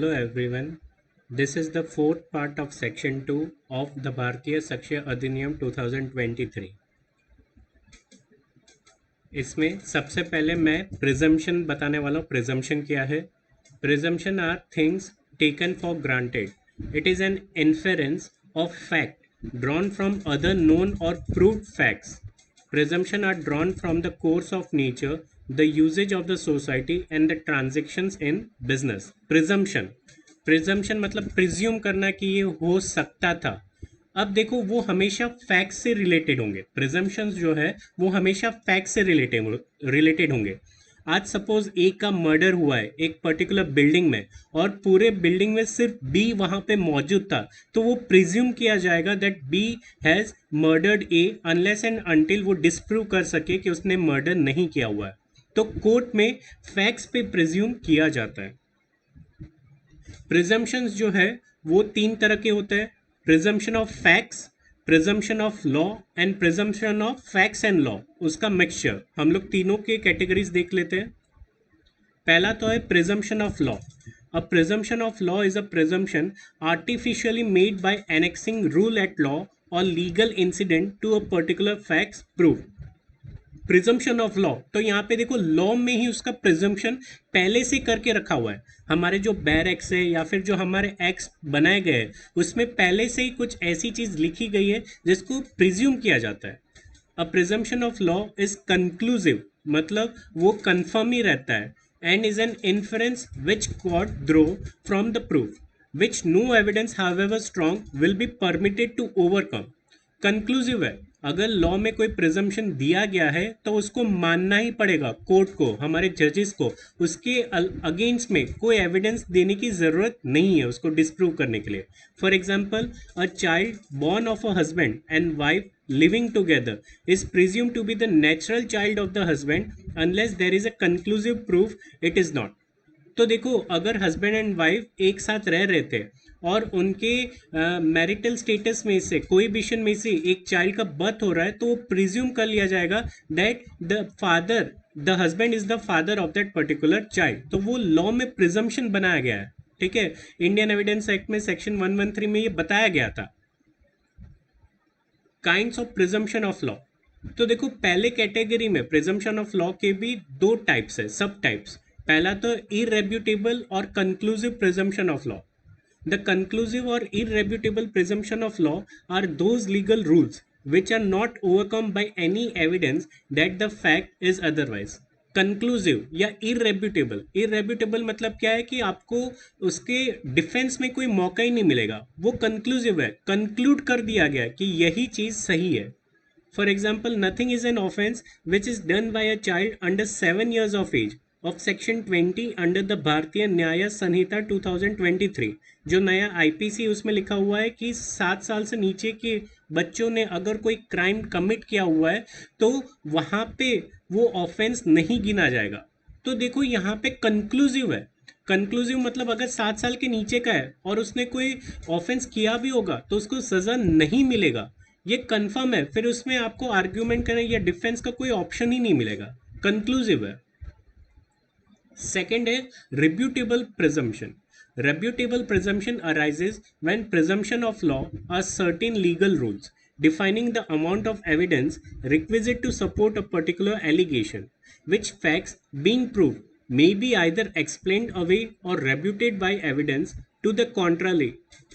Hello everyone. This is the fourth part of section 2 of the Bharatiya Sakshya Adhiniyam 2023. इसमें सबसे पहले मैं presumption बताने वाला हूँ. प्रिजम्पशन क्या है? Presumption are things taken for granted. It is an inference of fact drawn from other known or proved facts. Presumption are drawn from the course of nature, the usage of the society and the transactions in business. Presumption मतलब presume करना कि ये हो सकता था. अब देखो वो हमेशा फैक्ट से रिलेटेड होंगे. प्रिजम्पशंस जो है वो हमेशा फैक्ट से रिलेटेड होंगे. आज सपोज ए का मर्डर हुआ है एक पर्टिकुलर बिल्डिंग में और पूरे बिल्डिंग में सिर्फ बी वहां पे मौजूद था, तो वो प्रिज्यूम किया जाएगा that B has murdered A unless and until वो डिस्प्रूव कर सके कि उसने मर्डर नहीं किया हुआ है. तो कोर्ट में फैक्ट्स पे प्रिज्यूम किया जाता है. प्रिजम्पशंस जो है वो तीन तरह के होते हैं. Presumption of facts, presumption of law and presumption of facts and law. उसका मिक्सचर हम लोग तीनों के कैटेगरीज देख लेते हैं. पहला तो है presumption of law. A presumption of law is a presumption artificially made by annexing rule at law or legal incident to a particular facts proved. Presumption of law, तो यहाँ पे देखो लॉ में ही उसका प्रिजम्पशन पहले से करके रखा हुआ है. हमारे जो बैर एक्स है या फिर जो हमारे एक्स बनाए गए हैं उसमें पहले से ही कुछ ऐसी चीज लिखी गई है जिसको प्रिज्यूम किया जाता है. A presumption of law is conclusive, मतलब वो कंफर्म ही रहता है. And is an inference which court draw from the proof which no evidence however strong will be permitted to overcome. Conclusive है. अगर लॉ में कोई प्रिजम्पशन दिया गया है तो उसको मानना ही पड़ेगा कोर्ट को, हमारे जजेस को. उसके अगेंस्ट में कोई एविडेंस देने की ज़रूरत नहीं है उसको डिस्प्रूव करने के लिए. For example, a child born of a husband and wife living together is presume to be the natural child of the husband unless there is a conclusive proof it is not. तो देखो अगर husband and wife एक साथ रह रहे थे और उनके मैरिटल स्टेटस में से कोई विषय में से एक चाइल्ड का बर्थ हो रहा है, तो वो प्रिज्यूम कर लिया जाएगा that the husband is the father of that particular child. तो वो लॉ में प्रिजम्पशन बनाया गया है. ठीक है, इंडियन एविडेंस एक्ट में सेक्शन 113 में ये बताया गया था. Kinds of presumption of law. तो देखो पहले कैटेगरी में प्रिजम्पशन ऑफ लॉ के भी दो टाइप्स है, सब टाइप्स. पहला तो इरेब्यूटेबल और conclusive presumption of law. The conclusive or irrefutable presumption of law are those legal rules which are not overcome by any evidence that the fact is otherwise. Conclusive या इरेब्यूटेबल मतलब क्या है कि आपको उसके डिफेंस में कोई मौका ही नहीं मिलेगा. वो कंक्लूसिव है, कंक्लूड कर दिया गया कि यही चीज सही है. For example, nothing is an offence which is done by a child under 7 years of age of section 20 under the भारतीय न्याय संहिता 2023. जो नया आईपीसी उसमें लिखा हुआ है कि 7 साल से नीचे के बच्चों ने अगर कोई क्राइम कमिट किया हुआ है तो वहाँ पे वो ऑफेंस नहीं गिना जाएगा. तो देखो यहाँ पे कंक्लूसिव है. कंक्लूसिव मतलब अगर 7 साल के नीचे का है और उसने कोई ऑफेंस किया भी होगा तो उसको सज़ा नहीं मिलेगा. ये कंफर्म है, फिर उसमें आपको आर्ग्यूमेंट करने या डिफेंस का कोई ऑप्शन ही नहीं मिलेगा. कंक्लूसिव है. Second है rebutable presumption. Rebutable presumption arises when presumption of law are certain legal rules defining the amount of evidence requisite to support a particular allegation, which facts being proved may be either explained away or rebuted by evidence to the contrary,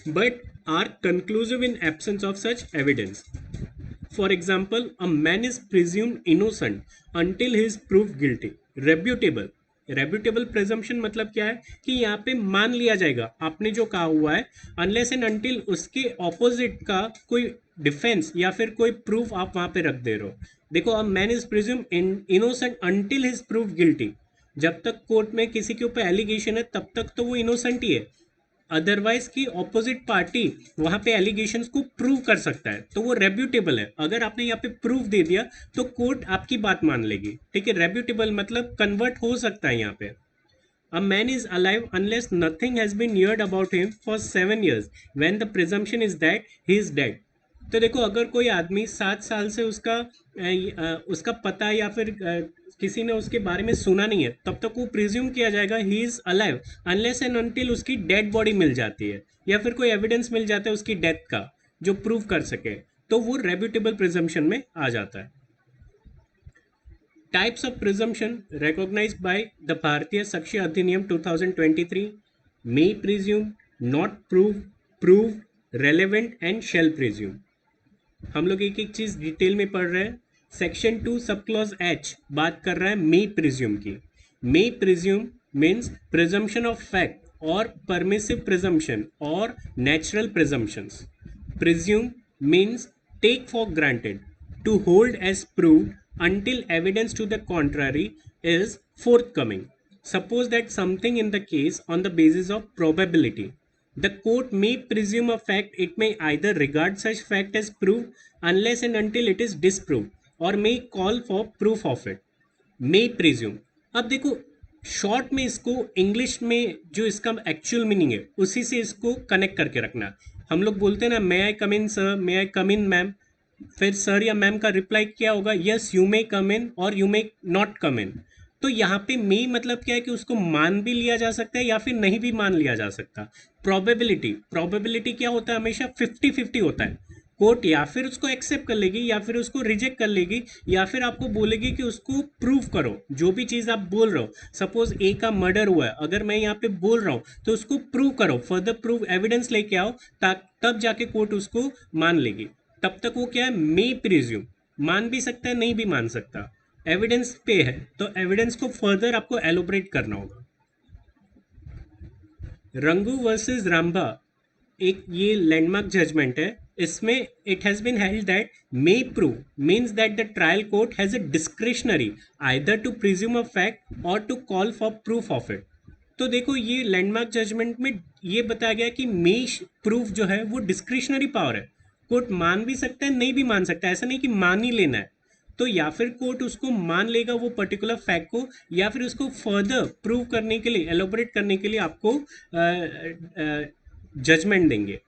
but are conclusive in absence of such evidence. For example, a man is presumed innocent until he is proved guilty. Rebuttable presumption मतलब क्या है कि यहाँ पे मान लिया जाएगा आपने जो कहा हुआ है, अनलेस एंड अनटिल उसके ऑपोजिट का कोई डिफेंस या फिर कोई प्रूफ आप वहां पे रख दे रहे हो. देखो, a man is presume innocent until his proof guilty. जब तक कोर्ट में किसी के ऊपर एलिगेशन है तब तक तो वो इनोसेंट ही है. अदरवाइज की ऑपोजिट पार्टी वहां पे एलिगेशंस को प्रूव कर सकता है तो वो रेब्यूटेबल है. अगर आपने यहाँ पे प्रूफ दे दिया तो कोर्ट आपकी बात मान लेगी. ठीक है, रेब्यूटेबल मतलब कन्वर्ट हो सकता है यहाँ पे. A man is alive unless nothing has been heard about him for 7 years when the presumption is that he is dead. तो देखो अगर कोई आदमी 7 साल से उसका उसका पता या फिर किसी ने उसके बारे में सुना नहीं है, तब तक वो प्रिज्यूम किया जाएगा he is alive unless and until उसकी डेड बॉडी मिल जाती है या फिर कोई एविडेंस मिल जाता है उसकी डेथ का जो प्रूव कर सके, तो वो रेब्यूटेबल प्रिजम्पशन में आ जाता है। Types of presumption recognized by the भारतीय साक्ष्य अधिनियम 2023: may presume, not prove, prove, relevant and shall presume। हम लोग एक एक चीज डिटेल में पढ़ रहे हैं। सेक्शन 2 सब क्लॉज एच बात कर रहा है मे प्रिज्यूम की। May presume means presumption of fact और परमिसिव प्रिजम्पशन और natural presumptions. Presume means take for granted, to hold as proved until evidence to the contrary is forthcoming. Suppose that something in the case on the basis of probability. The court may presume a fact, it may either regard such fact as proved unless and until it is disproved or may call for proof of it. May presume. अब देखो short में इसको English में जो इसका actual meaning है उसी से इसको कनेक्ट करके रखना। हम लोग बोलते हैं ना may I come in sir, may I come in ma'am, फिर सर या मैम का रिप्लाई क्या होगा, यस यू मे कम इन और यू मे नॉट कम इन। तो यहाँ पे मे मतलब क्या है कि उसको मान भी लिया जा सकता है या फिर नहीं भी मान लिया जा सकता। प्रोबेबिलिटी क्या होता है, हमेशा 50-50 होता है। कोर्ट या फिर उसको एक्सेप्ट कर लेगी या फिर उसको रिजेक्ट कर लेगी या फिर आपको बोलेगी कि उसको प्रूव करो जो भी चीज़ आप बोल रहे हो। सपोज ए का मर्डर हुआ है, अगर मैं यहाँ पे बोल रहा हूँ तो उसको प्रूव करो, फर्दर प्रूव एविडेंस लेके आओ, तब जाके कोर्ट उसको मान लेगी। तब तक वो क्या है, मे प्रिज्यूम, मान भी सकता है नहीं भी मान सकता, एविडेंस पे है तो एविडेंस को फर्दर आपको एलोबरेट करना होगा। रंगू वर्सेस रामभा एक ये लैंडमार्क जजमेंट है। इसमें it has been held that may prove means that the trial court has a discretionary either to presume a fact or to call for proof of it. तो देखो ये landmark judgement में ये बताया गया कि मे प्रूफ जो है वो डिस्क्रिशनरी पावर है, कोर्ट मान भी सकता है नहीं भी मान सकता है, ऐसा नहीं कि मान ही लेना है। तो या फिर कोर्ट उसको मान लेगा वो पर्टिकुलर फैक्ट को या फिर उसको फर्दर प्रूव करने के लिए, एलोबरेट करने के लिए आपको जजमेंट देंगे।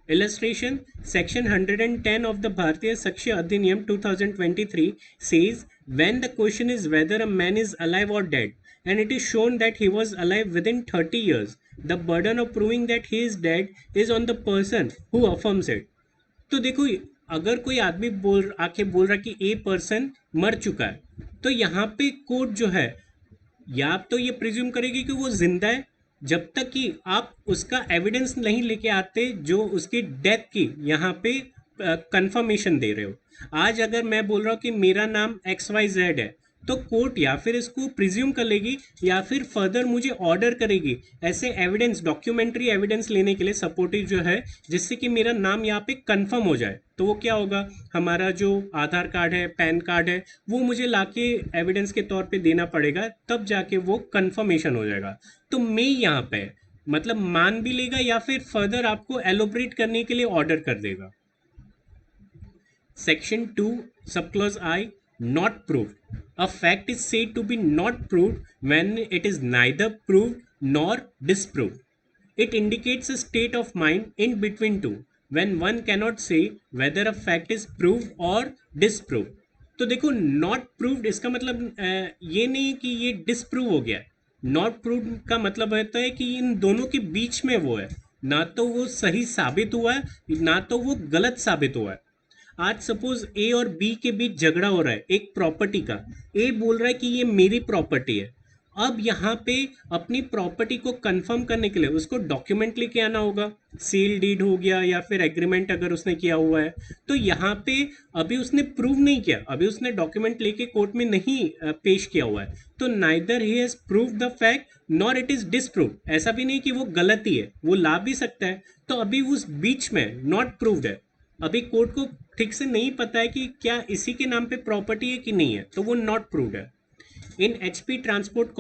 Illustration: Section 110 of the Bharatiya Sakshya Adhiniyam 2023 says when the question is whether a man is alive or dead and it is shown that he was alive within 30 years, the burden of proving that he is dead is on the person who affirms it. तो देखो अगर कोई आदमी आके बोल रहा कि a person मर चुका है तो यहाँ पे कोर्ट जो है या आप तो ये प्रिज्यूम करेगी कि वो जिंदा है जब तक कि आप उसका एविडेंस नहीं लेके आते जो उसकी डेथ की यहाँ पे कंफर्मेशन दे रहे हो। आज अगर मैं बोल रहा हूँ कि मेरा नाम XYZ है तो कोर्ट या फिर इसको प्रिज्यूम कर लेगी या फिर फर्दर मुझे ऑर्डर करेगी ऐसे एविडेंस, डॉक्यूमेंट्री एविडेंस लेने के लिए सपोर्टिव जो है, जिससे कि मेरा नाम यहाँ पे कंफर्म हो जाए। तो वो क्या होगा, हमारा जो आधार कार्ड है, पैन कार्ड है, वो मुझे लाके एविडेंस के तौर पे देना पड़ेगा, तब जाके वो कंफर्मेशन हो जाएगा। तो मैं यहाँ पे मतलब मान भी लेगा या फिर फर्दर आपको एलोबरेट करने के लिए ऑर्डर कर देगा। Section 2 sub clause I, not proved. A fact is said to be not proved when it is neither proved nor disproved. It indicates a state of mind in between two, when one cannot say whether a fact is proved or disproved. तो देखो not proved इसका मतलब ये नहीं कि ये disprove हो गया है। not proved का मतलब होता है कि इन दोनों के बीच में वो है, ना तो वो सही साबित हुआ है ना तो वो गलत साबित हुआ है। आज सपोज ए और बी के बीच झगड़ा हो रहा है एक प्रॉपर्टी का, ए बोल रहा है कि ये मेरी प्रॉपर्टी है। अब यहाँ पे अपनी प्रॉपर्टी को कंफर्म करने के लिए उसको डॉक्यूमेंट लेके आना होगा, सील डीड हो गया या फिर एग्रीमेंट अगर उसने किया हुआ है। तो यहाँ पे अभी उसने प्रूव नहीं किया, अभी उसने डॉक्यूमेंट लेके कोर्ट में नहीं पेश किया हुआ है, तो neither he has prove the fact nor it is disprove. ऐसा भी नहीं कि वो गलती है, वो ला भी सकता है। तो अभी उस बीच में नॉट प्रूव्ड है, अभी कोर्ट को ठीक से नहीं पता है कि क्या इसी के नाम पे प्रॉपर्टी है कि नहीं है, तो वो नॉट प्रूव्ड है। In HP transport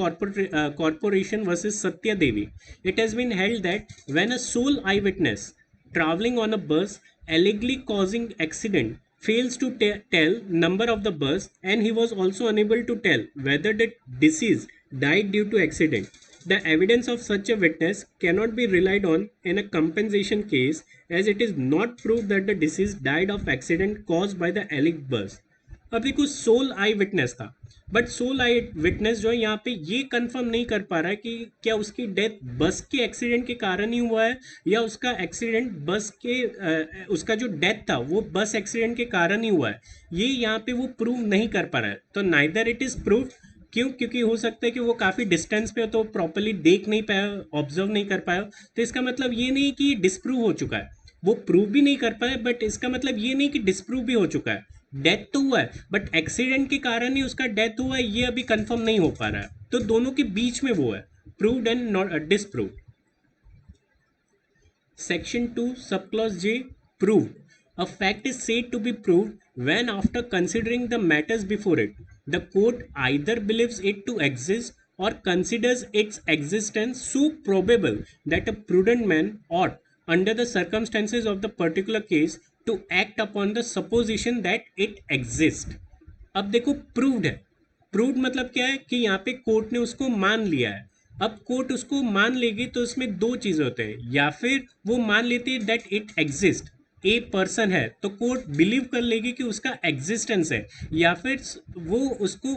corporation versus Satya Devi, it has been held that when a sole eye witness travelling on a bus allegedly causing accident fails to tell number of the bus and he was also unable to tell whether the deceased died due to accident, the evidence of such a witness cannot be relied on in a compensation case as it is not proved that the deceased died of accident caused by the alleged bus. अब देखो soul eye witness था, but soul eye witness जो है यहाँ पे ये confirm नहीं कर पा रहा है कि क्या उसकी डेथ बस के एक्सीडेंट के कारण ही हुआ है या उसका एक्सीडेंट बस के उसका जो डेथ था वो बस एक्सीडेंट के कारण ही हुआ है, ये यहाँ पे वो प्रूव नहीं कर पा रहा है। तो नाइदर इट इज प्रूव। क्यों? क्योंकि हो सकता है कि वो काफ़ी डिस्टेंस पे हो तो प्रॉपरली देख नहीं पाया, ऑब्जर्व नहीं कर पाया। तो इसका मतलब ये नहीं कि डिस्प्रूव हो चुका है, वो प्रूव भी नहीं कर पाया, बट इसका मतलब ये नहीं कि डिस्प्रूव भी हो चुका है। डेथ तो हुआ है, बट एक्सीडेंट के कारण ही उसका डेथ हुआ है ये अभी कंफर्म नहीं हो पा रहा है। तो दोनों के बीच में वो है, proved and not disproved. Section 2, subclause J, proved. A fact is said to be proved when, after considering the matters before it, the court either believes it to exist or considers its existence so probable that a prudent man ought, under the circumstances of the particular case, to act upon the supposition that it exists. अब देखो proved है, proved मतलब क्या है कि यहाँ पे court ने उसको मान लिया है। अब कोर्ट उसको मान लेगी तो इसमें दो चीज़ें होते हैं, या फिर वो मान लेती है that it exist, a person है तो कोर्ट बिलीव कर लेगी कि उसका एग्जिस्टेंस है, या फिर वो उसको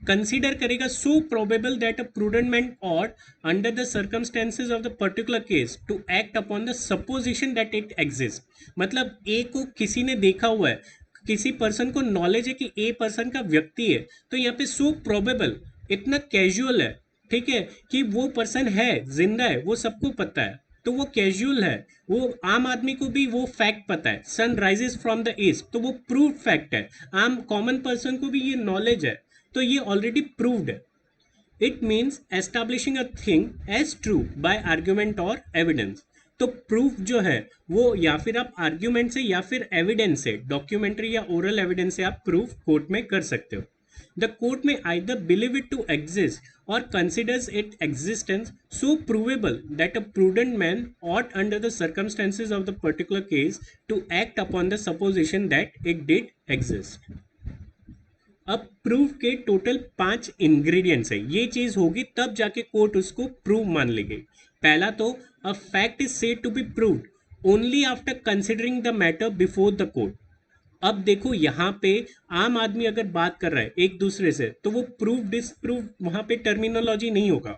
कंसीडर करेगा so probable that a prudent man ought, under the circumstances of the particular case, to act upon the supposition that it exist. मतलब ए को किसी ने देखा हुआ है, किसी पर्सन को नॉलेज है कि ए पर्सन का व्यक्ति है, तो यहाँ पे सो प्रोबेबल, इतना कैजुअल है, ठीक है, कि वो पर्सन है, जिंदा है, वो सबको पता है। तो वो कैजुअल है, वो आम आदमी को भी वो फैक्ट पता है, sun rises from the east, तो वो प्रूव फैक्ट है, आम कॉमन पर्सन को भी ये नॉलेज है, तो ये ऑलरेडी प्रूव्ड है। It means establishing a thing as true by argument और एविडेंस। तो प्रूफ जो है वो या फिर आप आर्ग्यूमेंट से या फिर एविडेंस से, डॉक्यूमेंट्री या ओरल एविडेंस से आप प्रूफ कोर्ट में कर सकते हो। द कोर्ट में either believe it to exist or considers its existence so provable that a prudent man ought, under the circumstances of the particular case, to act upon the supposition that it did exist. अब proof के total 5 ingredients है, ये चीज होगी तब जाके court उसको prove मान लेगी। पहला तो a fact is said to be proved only after considering the matter before the court. अब देखो यहाँ पे आम आदमी अगर बात कर रहा है एक दूसरे से तो वो प्रूव डिसप्रूव वहां पे टर्मिनोलॉजी नहीं होगा।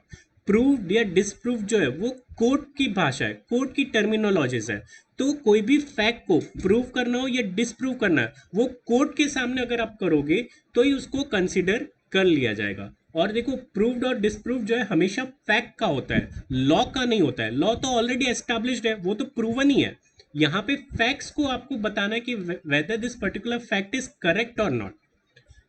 प्रूव या डिसप्रूव जो है वो कोर्ट की भाषा है, कोर्ट की टर्मिनोलॉजीज है। तो कोई भी फैक्ट को प्रूव करना हो या डिसप्रूव करना है वो कोर्ट के सामने अगर आप करोगे तो ही उसको कंसिडर कर लिया जाएगा। और देखो प्रूव्ड और डिसप्रूव जो है हमेशा फैक्ट का होता है, लॉ का नहीं होता है। लॉ तो ऑलरेडी एस्टैब्लिश्ड है, वो तो प्रूवन ही है। यहाँ पे फैक्ट्स को आपको बताना है कि whether this particular fact is correct or not.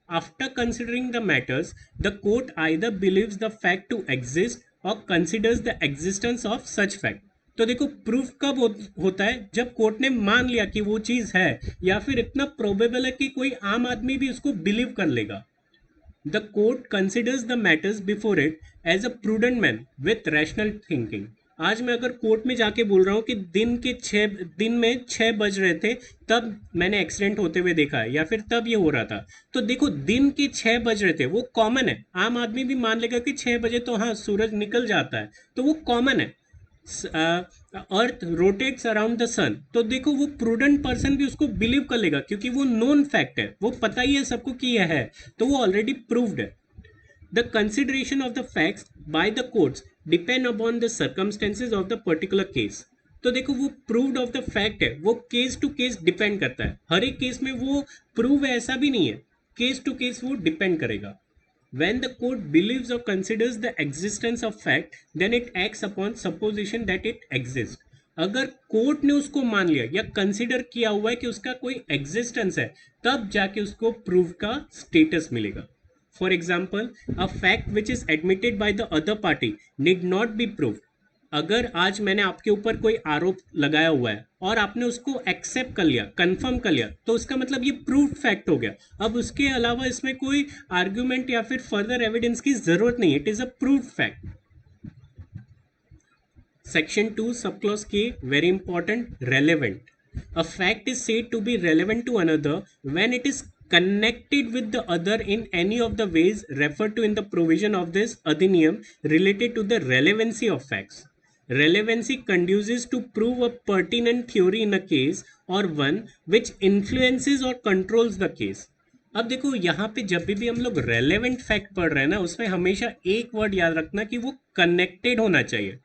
After considering the matters the court either believes the fact to exist or considers the existence of such fact. तो देखो प्रूफ कब होता है, जब कोर्ट ने मान लिया कि वो चीज है, या फिर इतना प्रोबेबल है कि कोई आम आदमी भी उसको बिलीव कर लेगा। The court considers the matters before it as a prudent man with rational thinking. आज मैं अगर कोर्ट में जाके बोल रहा हूँ कि दिन में 6 बज रहे थे तब मैंने एक्सीडेंट होते हुए देखा है, या फिर तब ये हो रहा था, तो देखो दिन के 6 बज रहे थे वो कॉमन है, आम आदमी भी मान लेगा कि 6 बजे तो हाँ सूरज निकल जाता है, तो वो कॉमन है। अर्थ रोटेट्स अराउंड द सन, तो देखो वो प्रूडेंट पर्सन भी उसको बिलीव कर लेगा क्योंकि वो नोन फैक्ट है, वो पता ही है सबको कि यह है, तो वो ऑलरेडी प्रूव्ड है। The consideration of the facts by the courts depend upon the circumstances of the particular case. तो देखो वो proved of the fact है, वो केस टू केस डिपेंड करता है, हर एक केस में वो प्रूव है ऐसा भी नहीं है, केस टू केस वो डिपेंड करेगा। When the court believes or considers the existence of fact, then it acts upon supposition that it exists. अगर कोर्ट ने उसको मान लिया या कंसिडर किया हुआ है कि उसका कोई एग्जिस्टेंस है, तब जाके उसको प्रूव का स्टेटस मिलेगा। For example, a fact which is admitted by the other party need not be proved. अगर आज मैंने आपके ऊपर कोई आरोप लगाया हुआ है और आपने उसको एक्सेप्ट कर लिया, कंफर्म कर लिया, तो उसका मतलब ये प्रूव्ड फैक्ट हो गया। अब उसके अलावा इसमें कोई आर्ग्यूमेंट या फिर फर्दर एविडेंस की जरूरत नहीं है, it is a proved fact. Section 2 subclause के very important, relevant. A fact is said to be relevant to another when it is connected with the other in any of the ways referred to in the provision of this adhiniyam related to the relevancy of facts. Relevancy conduces to prove a pertinent theory in a case or one which influences or controls the case. अब देखो यहाँ पे जब भी हम लोग relevant fact पढ़ रहे हैं ना, उसमें हमेशा एक वर्ड याद रखना कि वो कनेक्टेड होना चाहिए।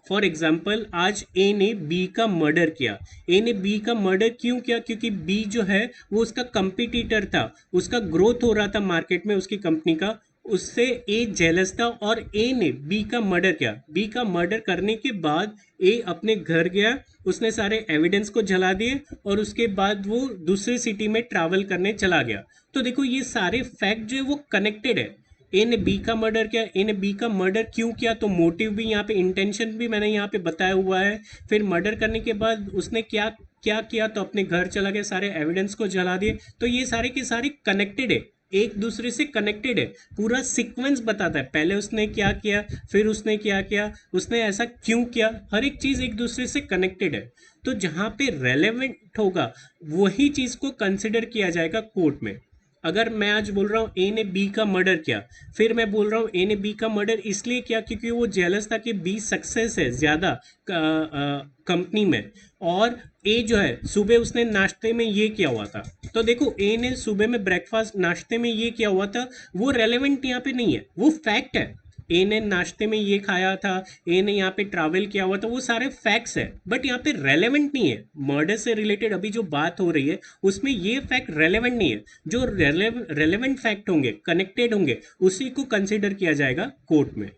फॉर एग्जाम्पल, आज ए ने बी का मर्डर किया। ए ने बी का मर्डर क्यों किया? क्योंकि बी जो है वो उसका कंपटीटर था, उसका ग्रोथ हो रहा था मार्केट में उसकी कंपनी का, उससे ए जेलस था और ए ने बी का मर्डर किया। बी का मर्डर करने के बाद ए अपने घर गया, उसने सारे एविडेंस को जला दिए और उसके बाद वो दूसरे सिटी में ट्रैवल करने चला गया। तो देखो ये सारे फैक्ट जो है वो कनेक्टेड है। ए ने बी का मर्डर किया, ए ने बी का मर्डर क्यों किया, तो मोटिव भी यहाँ पे, इंटेंशन भी मैंने यहाँ पे बताया हुआ है। फिर मर्डर करने के बाद उसने क्या क्या किया, तो अपने घर चला गया, सारे एविडेंस को जला दिए। तो ये सारे के सारे कनेक्टेड है, एक दूसरे से कनेक्टेड है। पूरा सीक्वेंस बताता है, पहले उसने क्या किया, फिर उसने क्या किया, उसने ऐसा क्यों किया, हर एक चीज एक दूसरे से कनेक्टेड है। तो जहाँ पे रेलेवेंट होगा वही चीज को कंसिडर किया जाएगा कोर्ट में। अगर मैं आज बोल रहा हूँ ए ने बी का मर्डर किया, फिर मैं बोल रहा हूँ ए ने बी का मर्डर इसलिए किया क्योंकि वो जेलस था कि बी सक्सेस है ज़्यादा कंपनी में, और ए जो है सुबह उसने नाश्ते में ये किया हुआ था। तो देखो ए ने सुबह में ब्रेकफास्ट नाश्ते में ये किया हुआ था, वो रेलेवेंट यहाँ पे नहीं है, वो फैक्ट है। ए ने नाश्ते में ये खाया था, ए ने यहाँ पे ट्रैवल किया हुआ था, वो सारे फैक्ट्स है, बट यहाँ पे रेलेवेंट नहीं है। मर्डर से रिलेटेड अभी जो बात हो रही है उसमें ये फैक्ट रेलेवेंट नहीं है। जो रेलेवेंट फैक्ट होंगे, कनेक्टेड होंगे, उसी को कंसिडर किया जाएगा कोर्ट में।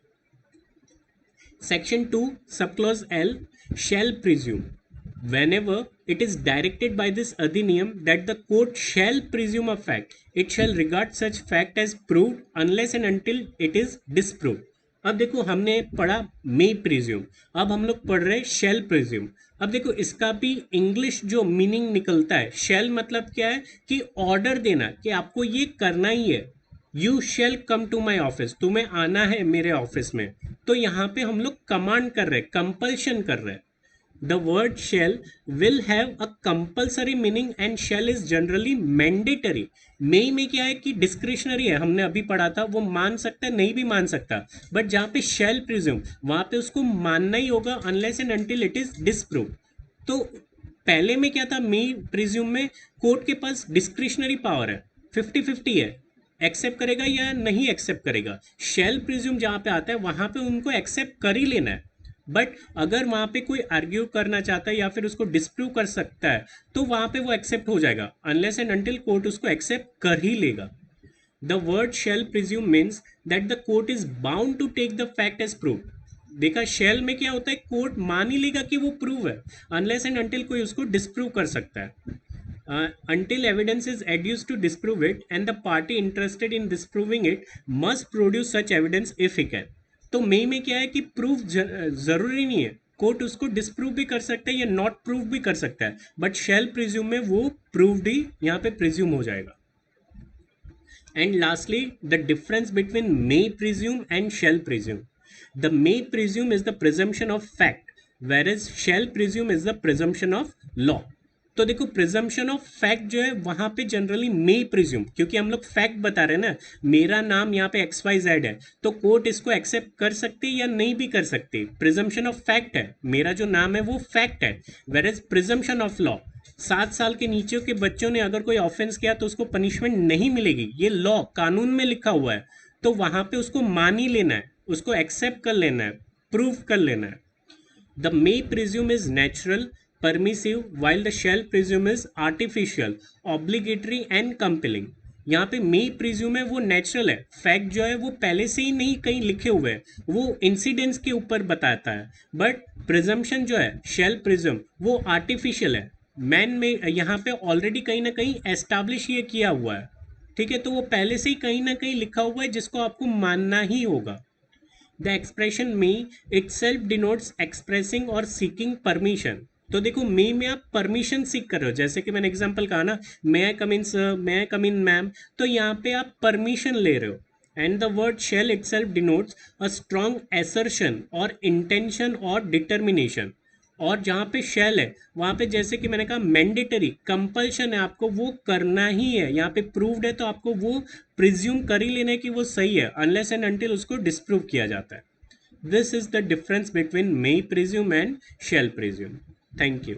Section 2 sub clause L, shall presume whenever it is directed by this अधिनियम that the court shall presume a fact, it shall regard such fact as proved unless and until it is disproved। अब देखो हमने पढ़ा मे presume, अब हम लोग पढ़ रहे शेल प्रिज्यूम। अब देखो इसका भी इंग्लिश जो मीनिंग निकलता है, शेल मतलब क्या है कि ऑर्डर देना कि आपको ये करना ही है। You shall come to my office, तुम्हें आना है मेरे ऑफिस में। तो यहाँ पे हम लोग कमांड कर रहे हैं, कंपल्शन कर रहे हैं। The word shall will have a compulsory meaning and shall is generally mandatory. May में क्या है कि डिस्क्रिशनरी है, हमने अभी पढ़ा था, वो मान सकता है नहीं भी मान सकता, बट जहाँ पे शेल प्रिज्यूम वहाँ पे उसको मानना ही होगा unless and until it is disprove. तो पहले में क्या था, मे प्रिज्यूम में कोर्ट के पास डिस्क्रिशनरी पावर है, 50-50 है, एक्सेप्ट करेगा या नहीं एक्सेप्ट करेगा। शेल प्रिज्यूम जहाँ पे आता है वहाँ पे उनको एक्सेप्ट कर ही लेना है, बट अगर वहाँ पे कोई आर्ग्यू करना चाहता है या फिर उसको डिस्प्रूव कर सकता है तो वहाँ पे वो एक्सेप्ट हो जाएगा, अनलेस एंड अनटिल कोर्ट उसको एक्सेप्ट कर ही लेगा। The word shall presume means that the court is bound to take the fact as prove. देखा, शेल में क्या होता है, कोर्ट मान ही लेगा कि वो प्रूव है, अनलेस एंड अनटिल कोई उसको डिस्प्रूव कर सकता है। Until evidence is adduced to disprove it and the party interested in disproving it must produce such evidence if he can। तो मे में क्या है कि प्रूफ जरूरी नहीं है, कोर्ट उसको डिस्प्रूव भी कर सकता है या नॉट प्रूव भी कर सकता है, बट शेल प्रिज्यूम में वो प्रूव्ड ही यहाँ पे प्रिज्यूम हो जाएगा। And lastly the difference between may presume and shall presume. The may presume is the presumption of fact, whereas shall presume is the presumption of law. तो देखो presumption of fact जो है वहां पे जनरली मे presume, क्योंकि हम लोग fact बता रहे हैं ना, मेरा नाम यहाँ पे XYZ है, तो कोर्ट इसको एक्सेप्ट कर सकती है या नहीं भी कर सकती। प्रिजम्पशन ऑफ फैक्ट है, मेरा जो नाम है वो फैक्ट है। वेयर प्रिजम्पशन ऑफ लॉ, 7 साल के नीचे के बच्चों ने अगर कोई ऑफेंस किया तो उसको पनिशमेंट नहीं मिलेगी, ये लॉ कानून में लिखा हुआ है, तो वहां पे उसको मान ही लेना है, उसको एक्सेप्ट कर लेना है, प्रूव कर लेना है। The may presume is natural permissive while the shall presume is artificial, obligatory and compelling। यहाँ पे मे प्रिज्यूम है वो नेचुरल है, फैक्ट जो है वो पहले से ही नहीं कहीं लिखे हुए हैं, वो इंसिडेंट्स के ऊपर बताता है। बट प्रिजम्पशन जो है शेल प्रिज्यूम वो आर्टिफिशियल है, मैन में यहाँ पे ऑलरेडी कहीं ना कहीं एस्टैब्लिश ये किया हुआ है, ठीक है, तो वो पहले से ही कहीं ना कहीं लिखा हुआ है जिसको आपको मानना ही होगा। The expression may it self denotes expressing और सीकिंग परमिशन। तो देखो मे में आप परमिशन सीख कर रहे हो, जैसे कि मैंने एग्जांपल कहा ना, may I come in sir, may I come in ma'am, तो यहाँ पे आप परमिशन ले रहे हो। And the word shall itself denotes a strong assertion और इंटेंशन और डिटर्मिनेशन। और जहाँ पे शेल है वहाँ पे जैसे कि मैंने कहा मैंडेटरी, कंपल्शन है, आपको वो करना ही है। यहाँ पे प्रूव्ड है तो आपको वो प्रिज्यूम कर ही लेना है कि वो सही है, अनलेस एंड अनटिल उसको डिस्प्रूव किया जाता है। This is the difference between may presume and shall presume. Thank you.